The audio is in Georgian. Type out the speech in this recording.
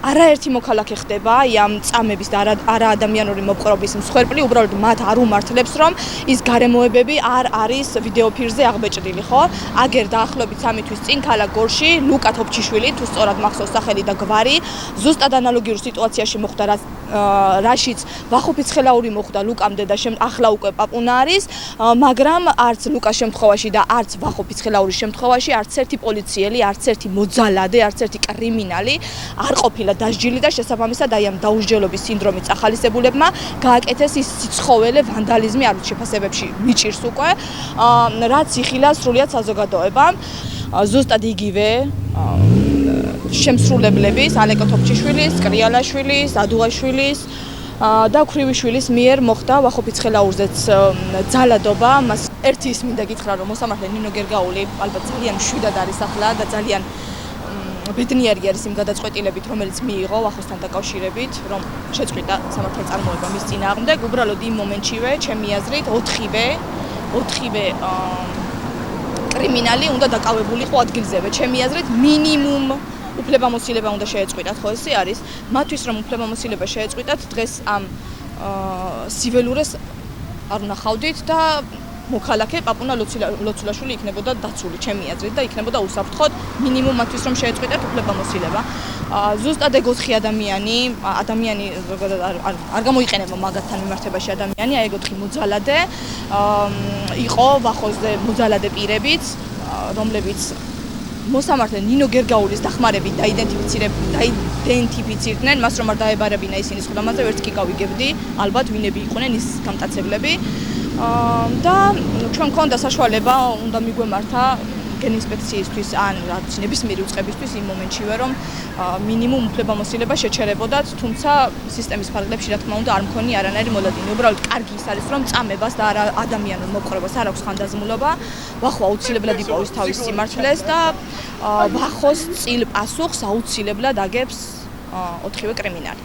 არაერთი მოქალაქე ხდება ამ წამების და არაადამიანური მოპყრობის მსხვერპლი, უბრალოდ მათ არ უმართლებს, რომ ის გარემოებები არ არის ვიდეოფირზე აღბეჭდილი, ხო? აგერ დაახლოებით 3 თვის წინ ქალაქ გორში ლუკა თოფჩიშვილი, თუ სწორად მახსოვს სახელი და გვარი, ზუსტად ანალოგიურ სიტუაციაში მოხვდა, რაშიც ვახოფიცხელაური მოხვდა ლუკამდე და ახლა უკვე პაპუნა არის, მაგრამ არც ლუკას შემთხვევაში და არც ვახოფიცხელაურის შემთხვევაში არც ერთი პოლიციელი, არც ერთი მოძალადე, არც ერთი კრიმინალი არ ყოფილა დასჯილი და შესაბამისად აი ამ დაუსჯელობის სინდრომით წახალისებულებმა გააკეთეს ის სიცხოველე ვანდალიზმი არ ვიცი შეფასებებში მიჭირს უკვე, რაც იხილა სრულიად საზოგადოებამ. ზუსტად იგივე შემსრულებლების ალეკო თოფჩიშვილის, კრიალაშვილის, ადუღაშვილის და ქრივიშვილის მიერ მოხდა ვახოფიცხელაურზეც ძალადობა. მას ერთი ის მინდა გითხრა, რომ მოსამართლე ნინო გერგაული ალბათ ძალიან მშვიდად არის ახლა და ძალიან ბედნიერი არის იმ გადაწყვეტილებით, რომელიც მიიღო ვახოსთან დაკავშირებით, რომ შეწყვიტა სამართალ წარმოება მის წინააღმდეგ. უბრალოდ იმ მომენტშივე, ჩემი აზრით, 4-ვე კრიმინალი უნდა დაკავებულიყო ადგილზევე. ჩემი აზრით, მინიმუმ უფლებამოსილება უნდა შეეწყვიტათ, ხო ესე არის? მათთვის რომ უფლებამოსილება შეეწყვიტათ, დღეს ამ სიველურეს არ ვნახავდით და მოქალაქე პაპუნა ლოცულაშვილი იქნებოდა დაცული, ჩემი აზრით და იქნებოდა უსაფრთხოდ მინიმუმ მათთვის რომ შეეწყვიტათ უფლებამოსილება. ზუსტად ეგ 4 ადამიანი ზოგადად არ გამოიყენება მაგათთან მიმართებაში ადამიანი, აი ეგ 4 მოძალადე იყო ვახოზე მოძალადე პირებიც, რომლებიც მოსამართლე ნინო გერგაულის დახმარებით დაიდენტიფიცირდნენ, მას რომ არ დაებარებინა ისინი სხდომაზე, ვერც კი გავიგებდი, ალბათ ვინები იყვნენ ის გამტაცებლები. და ჩვენ მქონდა საშუალება უნდა მიგვემართა გენინსპექციისთვის ან რაც ნებისმიერი უწყებისთვის იმ მომენტშივე რომ მინიმუმ უფლებამოსილება შეჩერებოდათ, თუმცა სისტემის ფარგლებში რა თქმა უნდა არ მქონია არანაირი მოლოდინი. უბრალოდ კარგი ის არის რომ წამებას და ადამიანურ მოპყრობას არ აქვს ხანდაზმულობა. ვახო აუცილებლად იპოვის თავის სიმართლეს და ვახოს წილ პასუხს აუცილებლად აგებს 4-ვე კრიმინალი.